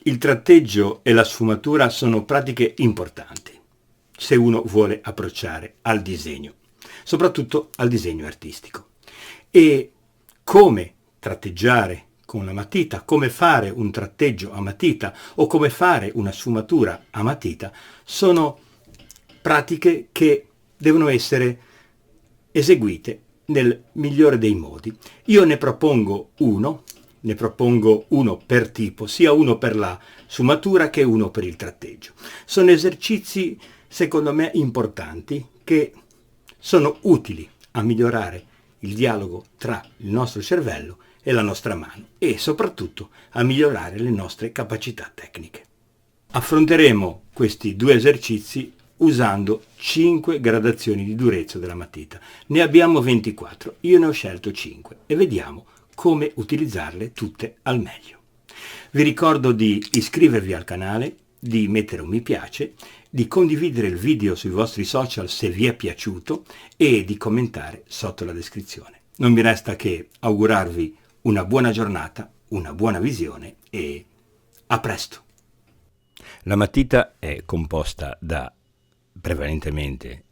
Il tratteggio e la sfumatura sono pratiche importanti se uno vuole approcciare al disegno, soprattutto al disegno artistico. E come tratteggiare con la matita, come fare un tratteggio a matita o come fare una sfumatura a matita sono pratiche che devono essere eseguite nel migliore dei modi. Io ne propongo uno per tipo, sia uno per la sfumatura che uno per il tratteggio. Sono esercizi, secondo me, importanti che sono utili a migliorare il dialogo tra il nostro cervello e la nostra mano e soprattutto a migliorare le nostre capacità tecniche. Affronteremo questi due esercizi usando 5 gradazioni di durezza della matita. Ne abbiamo 24, io ne ho scelto 5 e vediamo come utilizzarle tutte al meglio. Vi ricordo di iscrivervi al canale, di mettere un mi piace, di condividere il video sui vostri social se vi è piaciuto e di commentare sotto la descrizione. Non mi resta che augurarvi una buona giornata, una buona visione e a presto! La matita è composta da prevalentemente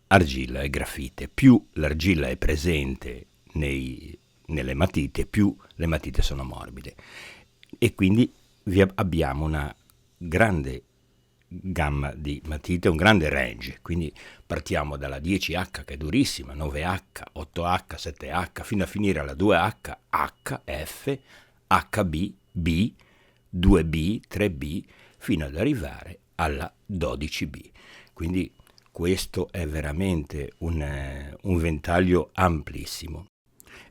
argilla e grafite. Più l'argilla è presente nelle matite, più le matite sono morbide. E quindi abbiamo una grande gamma di matite, un grande range. Quindi partiamo dalla 10H che è durissima, 9H, 8H, 7H, fino a finire alla 2H, H, F, HB, B, 2B, 3B, fino ad arrivare alla 12B. Quindi questo è veramente un ventaglio amplissimo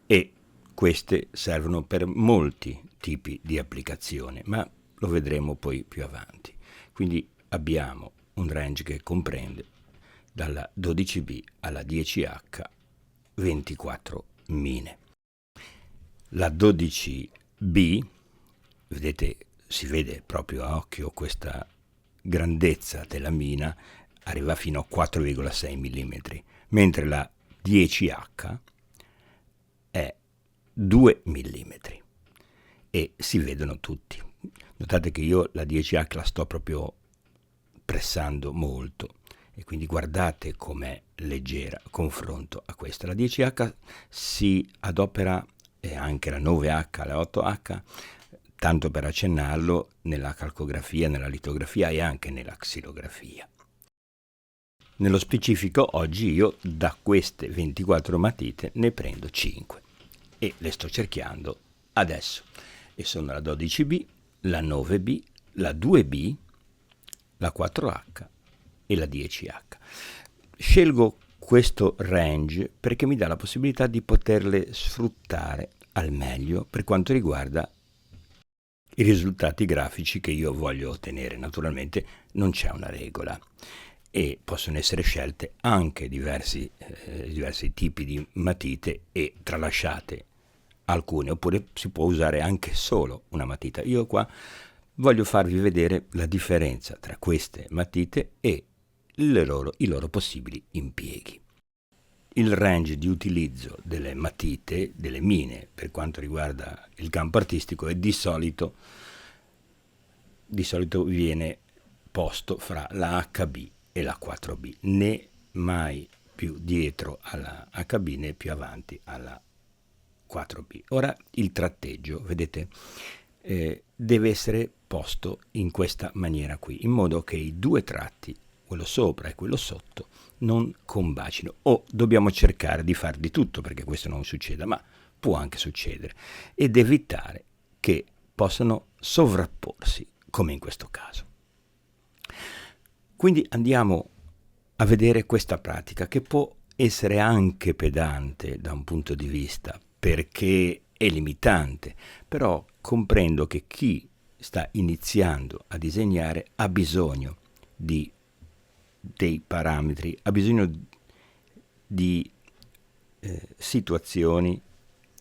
e queste servono per molti tipi di applicazione, ma lo vedremo poi più avanti. Quindi abbiamo un range che comprende dalla 12B alla 10H 24 mine. La 12B, vedete, si vede proprio a occhio questa grandezza della mina, arriva fino a 4,6 mm, mentre la 10H è 2 mm e si vedono tutti. Notate che io la 10H la sto proprio pressando molto e quindi guardate com'è leggera a confronto a questa. La 10H si adopera, e anche la 9H, la 8H, tanto per accennarlo, nella calcografia, nella litografia e anche nella xilografia. Nello specifico oggi io da queste 24 matite ne prendo 5 e le sto cerchiando adesso e sono la 12B, la 9B, la 2B, la 4H e la 10H. Scelgo questo range perché mi dà la possibilità di poterle sfruttare al meglio per quanto riguarda i risultati grafici che io voglio ottenere. Naturalmente non c'è una regola e possono essere scelte anche diversi tipi di matite e tralasciate alcune, oppure si può usare anche solo una matita. Io qua voglio farvi vedere la differenza tra queste matite e i loro possibili impieghi. Il range di utilizzo delle matite, delle mine, per quanto riguarda il campo artistico, è di solito viene posto fra la HB e la 4B, né mai più dietro alla HB né più avanti alla 4B. Ora il tratteggio, vedete, deve essere posto in questa maniera qui, in modo che i due tratti, quello sopra e quello sotto, non combacino. O dobbiamo cercare di far di tutto perché questo non succeda, ma può anche succedere, ed evitare che possano sovrapporsi, come in questo caso. Quindi andiamo a vedere questa pratica che può essere anche pedante da un punto di vista, perché è limitante, però comprendo che chi sta iniziando a disegnare ha bisogno dei parametri, ha bisogno di situazioni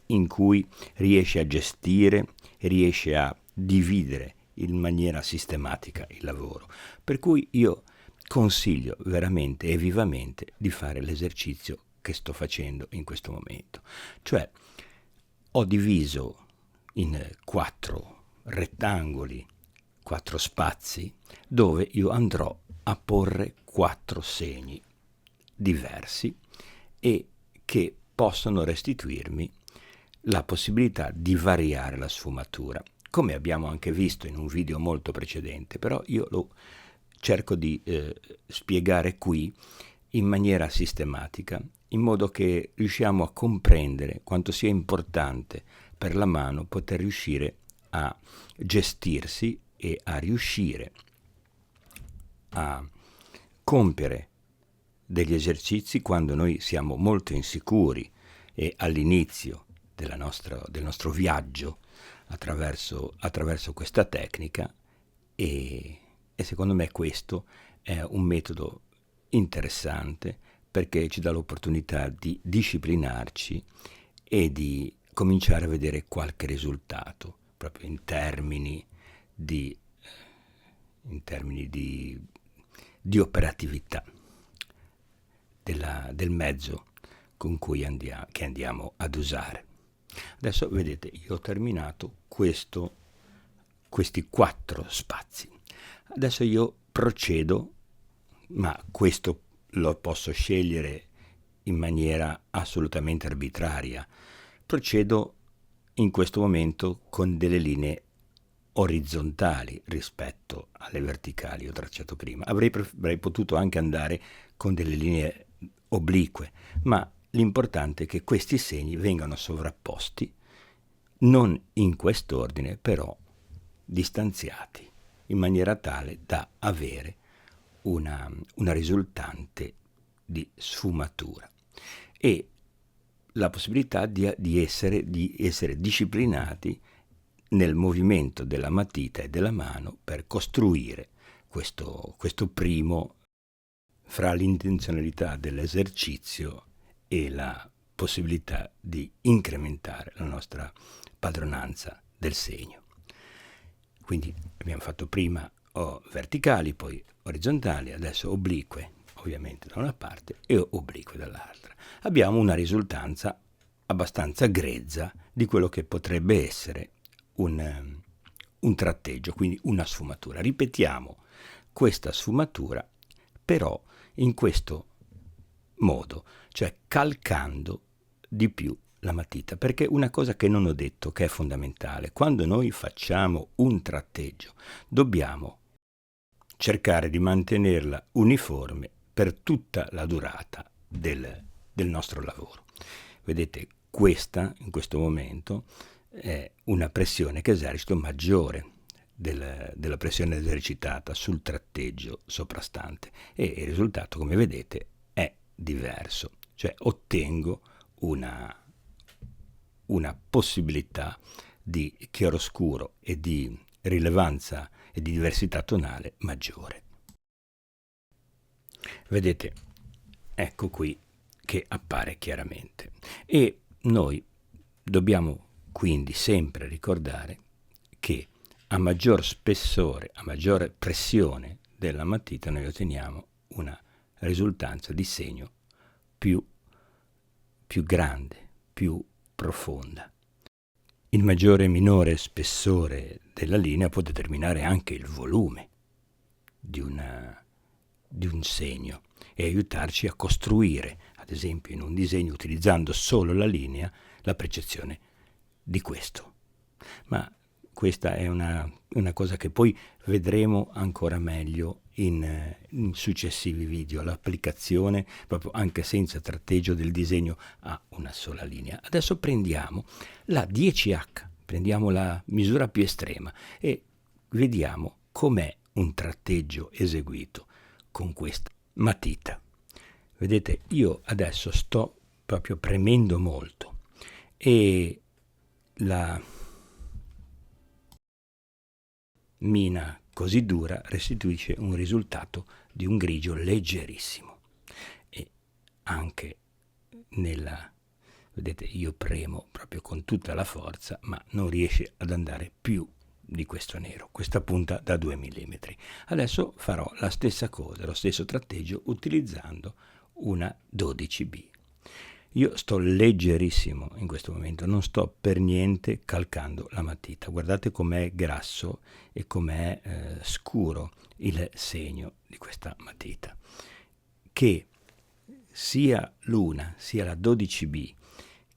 in cui riesce a gestire e riesce a dividere in maniera sistematica il lavoro. Per cui io consiglio veramente e vivamente di fare l'esercizio che sto facendo in questo momento. Cioè, ho diviso in 4 rettangoli 4 spazi dove io andrò a porre 4 segni diversi e che possono restituirmi la possibilità di variare la sfumatura, come abbiamo anche visto in un video molto precedente, però io lo cerco di spiegare qui in maniera sistematica, in modo che riusciamo a comprendere quanto sia importante per la mano poter riuscire a gestirsi e a riuscire a compiere degli esercizi quando noi siamo molto insicuri e all'inizio del nostro viaggio attraverso questa tecnica, e secondo me questo è un metodo interessante perché ci dà l'opportunità di disciplinarci e di cominciare a vedere qualche risultato proprio in termini di operatività del mezzo con cui andiamo ad usare. Adesso vedete, io ho terminato questi 4 spazi. Adesso io procedo, ma questo lo posso scegliere in maniera assolutamente arbitraria. Procedo in questo momento con delle linee orizzontali rispetto alle verticali ho tracciato prima. Avrei potuto anche andare con delle linee oblique, ma l'importante è che questi segni vengano sovrapposti, non in quest'ordine, però distanziati, in maniera tale da avere una risultante di sfumatura e la possibilità di essere disciplinati nel movimento della matita e della mano per costruire questo primo fra l'intenzionalità dell'esercizio e la possibilità di incrementare la nostra padronanza del segno. Quindi abbiamo fatto prima verticali, poi orizzontali, adesso oblique, ovviamente da una parte, e oblique dall'altra. Abbiamo una risultanza abbastanza grezza di quello che potrebbe essere un tratteggio, quindi una sfumatura. Ripetiamo questa sfumatura, però in questo modo, cioè calcando di più la matita, perché una cosa che non ho detto che è fondamentale: quando noi facciamo un tratteggio dobbiamo cercare di mantenerla uniforme per tutta la durata del nostro lavoro. Vedete, questa in questo momento è una pressione che esercito maggiore della pressione esercitata sul tratteggio soprastante, e il risultato, come vedete, è diverso, cioè ottengo una possibilità di chiaroscuro e di rilevanza e di diversità tonale maggiore. Vedete, ecco qui che appare chiaramente, e noi dobbiamo quindi sempre ricordare che a maggior spessore, a maggiore pressione della matita, noi otteniamo una risultanza di segno più grande, più profonda. Il maggiore e minore spessore della linea può determinare anche il volume di un segno e aiutarci a costruire, ad esempio in un disegno utilizzando solo la linea, la percezione di questo. Ma questa è una cosa che poi vedremo ancora meglio in successivi video, l'applicazione proprio anche senza tratteggio del disegno a una sola linea. Adesso prendiamo la 10H, prendiamo la misura più estrema e vediamo com'è un tratteggio eseguito con questa matita. Vedete, io adesso sto proprio premendo molto e la mina così dura restituisce un risultato di un grigio leggerissimo, e anche vedete, io premo proprio con tutta la forza, ma non riesce ad andare più di questo nero, questa punta da 2 mm. Adesso farò la stessa cosa, lo stesso tratteggio utilizzando una 12B. Io sto leggerissimo in questo momento, non sto per niente calcando la matita. Guardate com'è grasso e com'è scuro il segno di questa matita. Che sia l'una, sia la 12B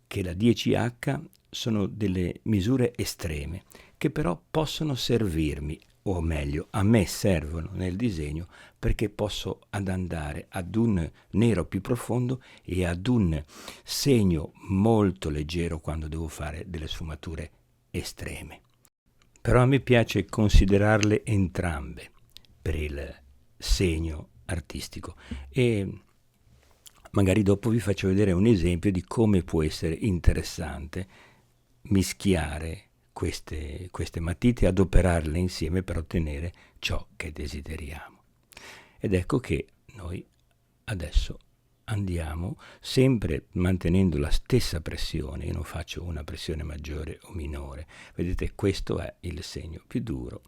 che la 10H sono delle misure estreme che però possono servirmi, o meglio, a me servono nel disegno perché posso andare ad un nero più profondo e ad un segno molto leggero quando devo fare delle sfumature estreme. Però a me piace considerarle entrambe per il segno artistico e magari dopo vi faccio vedere un esempio di come può essere interessante mischiare queste matite e adoperarle insieme per ottenere ciò che desideriamo. Ed ecco che noi adesso andiamo sempre mantenendo la stessa pressione. Io non faccio una pressione maggiore o minore. Vedete, questo è il segno più duro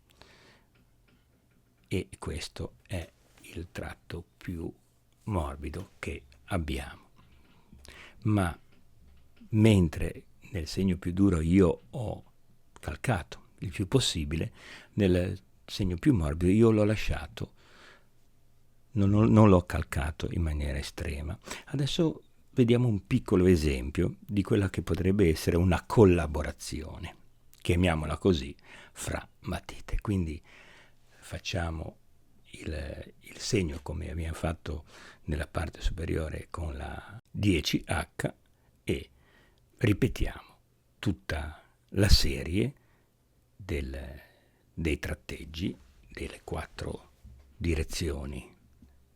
e questo è il tratto più morbido che abbiamo. Ma mentre nel segno più duro io ho calcato il più possibile, nel segno più morbido io l'ho lasciato, non l'ho calcato in maniera estrema. Adesso vediamo un piccolo esempio di quella che potrebbe essere una collaborazione, chiamiamola così, fra matite. Quindi facciamo il segno come abbiamo fatto nella parte superiore con la 10H e ripetiamo tutta la serie dei tratteggi, delle 4 direzioni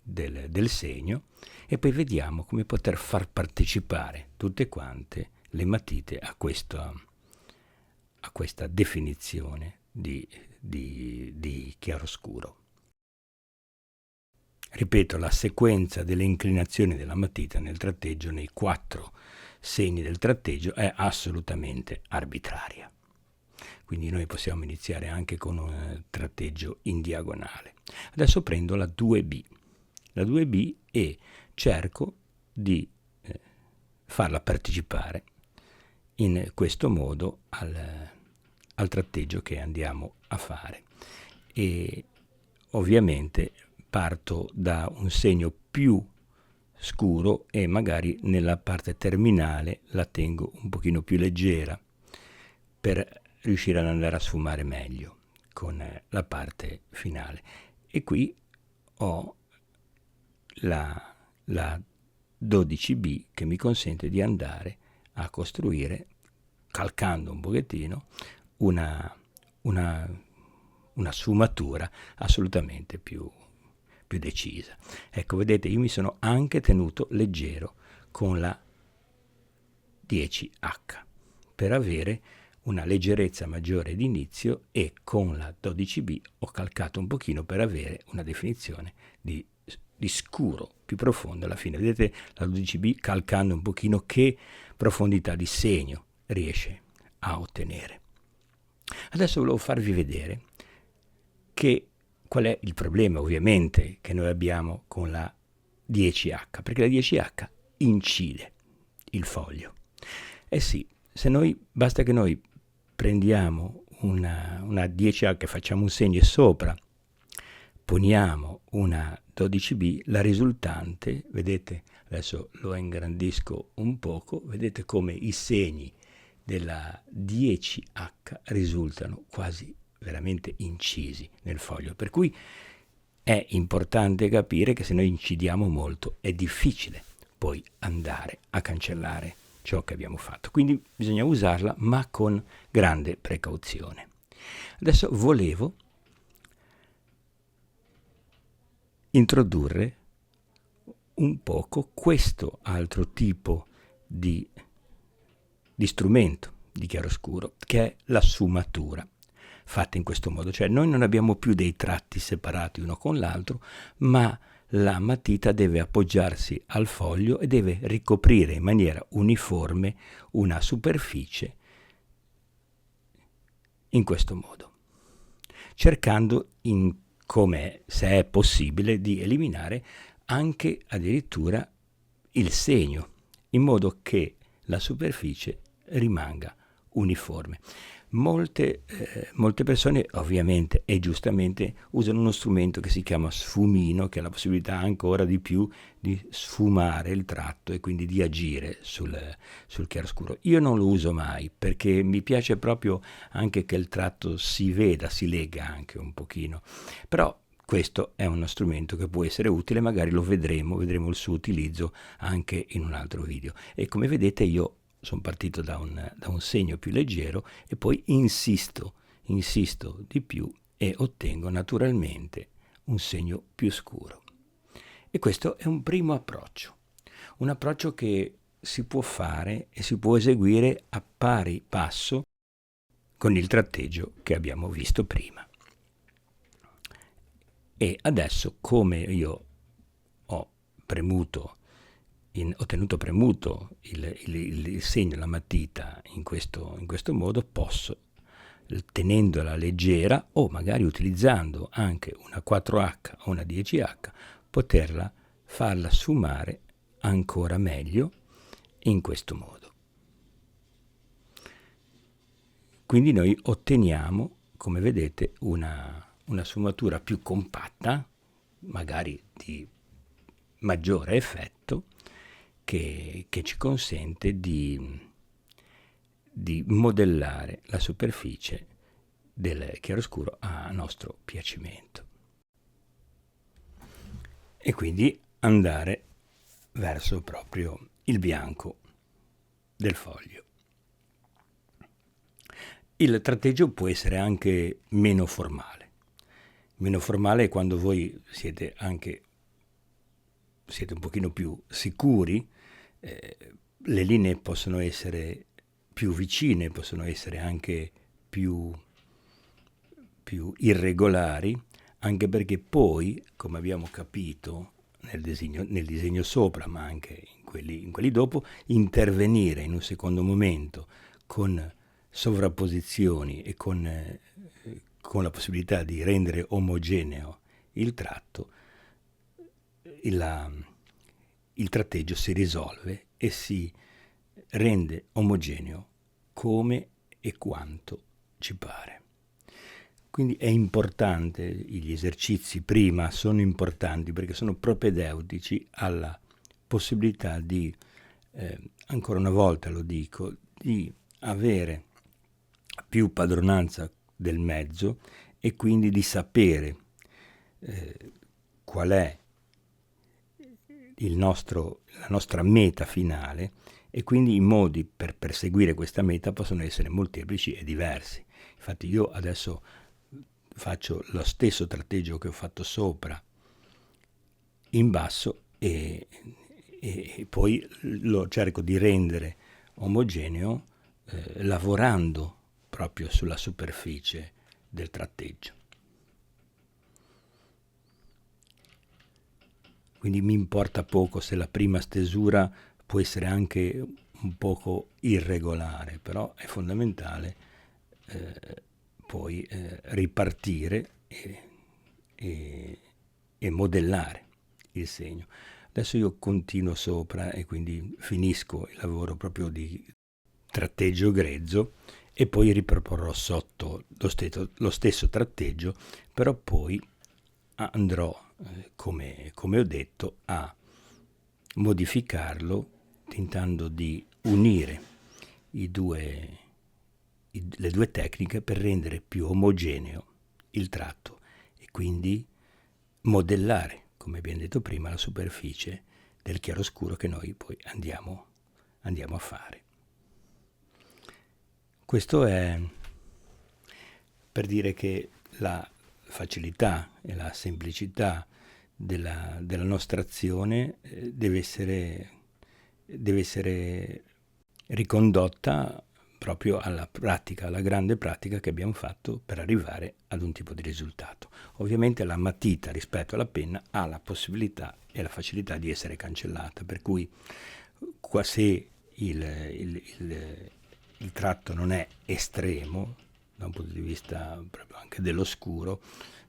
del segno e poi vediamo come poter far partecipare tutte quante le matite a questa definizione di chiaroscuro. Ripeto, la sequenza delle inclinazioni della matita nel tratteggio, nei 4 segni del tratteggio, è assolutamente arbitraria. Quindi noi possiamo iniziare anche con un tratteggio in diagonale. Adesso prendo la 2B. La 2B e cerco di farla partecipare in questo modo al tratteggio che andiamo a fare. E ovviamente parto da un segno più scuro e magari nella parte terminale la tengo un pochino più leggera per riuscire ad andare a sfumare meglio con la parte finale. E qui ho la 12B che mi consente di andare a costruire, calcando un pochettino, una sfumatura assolutamente più decisa. Ecco, vedete, io mi sono anche tenuto leggero con la 10H per avere una leggerezza maggiore d'inizio e con la 12B ho calcato un pochino per avere una definizione di scuro più profondo alla fine. Vedete la 12B calcando un pochino che profondità di segno riesce a ottenere. Adesso volevo farvi vedere qual è il problema ovviamente che noi abbiamo con la 10H, perché la 10H incide il foglio. Eh sì, basta che noi prendiamo una 10H, facciamo un segno e sopra poniamo una 12B, la risultante, vedete, adesso lo ingrandisco un poco, vedete come i segni della 10H risultano quasi veramente incisi nel foglio, per cui è importante capire che se noi incidiamo molto è difficile poi andare a cancellare ciò che abbiamo fatto, quindi bisogna usarla ma con grande precauzione. Adesso volevo introdurre un poco questo altro tipo di strumento di chiaroscuro che è la sfumatura fatta in questo modo, cioè noi non abbiamo più dei tratti separati uno con l'altro, ma la matita deve appoggiarsi al foglio e deve ricoprire in maniera uniforme una superficie in questo modo, cercando come se è possibile di eliminare anche addirittura il segno in modo che la superficie rimanga uniforme. Molte persone ovviamente e giustamente usano uno strumento che si chiama sfumino, che ha la possibilità ancora di più di sfumare il tratto e quindi di agire sul chiaroscuro. Io non lo uso mai perché mi piace proprio anche che il tratto si veda, si lega anche un pochino, però questo è uno strumento che può essere utile, magari lo vedremo il suo utilizzo anche in un altro video. E come vedete io sono partito da un segno più leggero e poi insisto di più e ottengo naturalmente un segno più scuro. E questo è un primo approccio, un approccio che si può fare e si può eseguire a pari passo con il tratteggio che abbiamo visto prima. E adesso, come io ho tenuto premuto il segno, la matita in questo modo, posso, tenendola leggera o magari utilizzando anche una 4H o una 10H, farla sfumare ancora meglio in questo modo. Quindi noi otteniamo, come vedete, una sfumatura più compatta, magari di maggiore effetto, che ci consente di modellare la superficie del chiaroscuro a nostro piacimento e quindi andare verso proprio il bianco del foglio. Il tratteggio può essere anche meno formale quando voi siete un pochino più sicuri. Le linee possono essere più vicine, possono essere anche più irregolari, anche perché poi, come abbiamo capito nel disegno sopra, ma anche in quelli dopo, intervenire in un secondo momento con sovrapposizioni e con la possibilità di rendere omogeneo il tratto, il tratteggio si risolve e si rende omogeneo come e quanto ci pare. Quindi è importante, gli esercizi prima sono importanti perché sono propedeutici alla possibilità di, ancora una volta lo dico, di avere più padronanza del mezzo e quindi di sapere qual è la nostra meta finale, e quindi i modi per perseguire questa meta possono essere molteplici e diversi. Infatti io adesso faccio lo stesso tratteggio che ho fatto sopra in basso e poi lo cerco di rendere omogeneo lavorando proprio sulla superficie del tratteggio. Quindi mi importa poco se la prima stesura può essere anche un poco irregolare, però è fondamentale poi ripartire e modellare il segno. Adesso io continuo sopra e quindi finisco il lavoro proprio di tratteggio grezzo e poi riproporrò sotto lo stesso tratteggio, però poi andrò, come ho detto, a modificarlo tentando di unire le due tecniche per rendere più omogeneo il tratto e quindi modellare, come abbiamo detto prima, la superficie del chiaroscuro che noi poi andiamo a fare. Questo è per dire che la facilità e la semplicità della nostra azione deve essere ricondotta proprio alla pratica, alla grande pratica che abbiamo fatto per arrivare ad un tipo di risultato. Ovviamente la matita rispetto alla penna ha la possibilità e la facilità di essere cancellata, per cui se il tratto non è estremo da un punto di vista proprio anche dell'oscuro,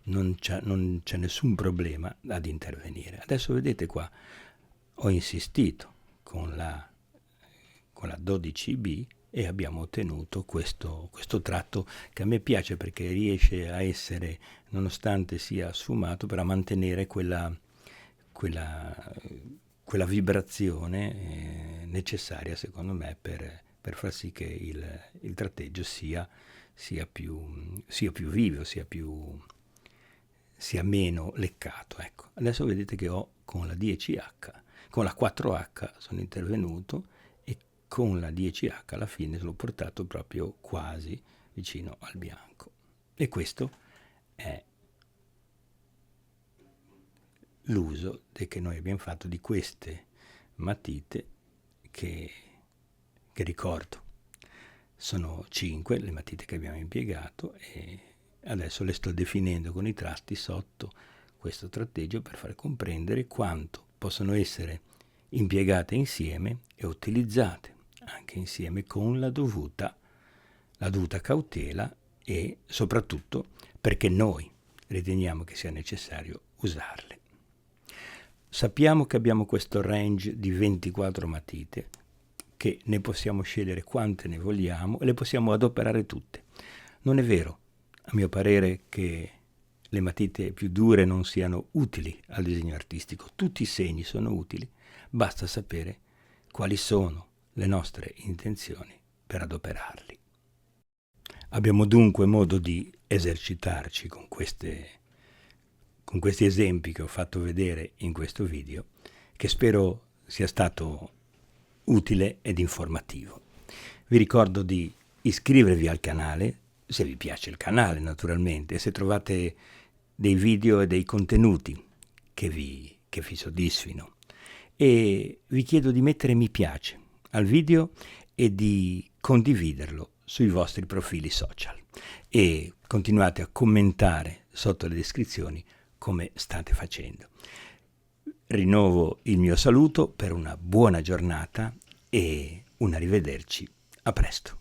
non c'è nessun problema ad intervenire. Adesso vedete qua, ho insistito con la con la 12B e abbiamo ottenuto questo tratto che a me piace perché riesce a essere, nonostante sia sfumato, però a mantenere quella vibrazione necessaria secondo me per far sì che il tratteggio sia più vivo, sia meno leccato. Ecco. Adesso vedete che ho con la 10H, con la 4H sono intervenuto e con la 10H alla fine l'ho portato proprio quasi vicino al bianco. E questo è l'uso che noi abbiamo fatto di queste matite che ricordo. Sono 5 le matite che abbiamo impiegato e adesso le sto definendo con i tratti sotto questo tratteggio per far comprendere quanto possono essere impiegate insieme e utilizzate anche insieme con la dovuta cautela e soprattutto perché noi riteniamo che sia necessario usarle. Sappiamo che abbiamo questo range di 24 matite, che ne possiamo scegliere quante ne vogliamo e le possiamo adoperare tutte. Non è vero, a mio parere, che le matite più dure non siano utili al disegno artistico. Tutti i segni sono utili, basta sapere quali sono le nostre intenzioni per adoperarli. Abbiamo dunque modo di esercitarci con questi esempi che ho fatto vedere in questo video, che spero sia stato utile ed informativo. Vi ricordo di iscrivervi al canale, se vi piace il canale naturalmente, e se trovate dei video e dei contenuti che vi soddisfino. E vi chiedo di mettere mi piace al video e di condividerlo sui vostri profili social. E continuate a commentare sotto le descrizioni come state facendo. Rinnovo il mio saluto per una buona giornata e un arrivederci. A presto.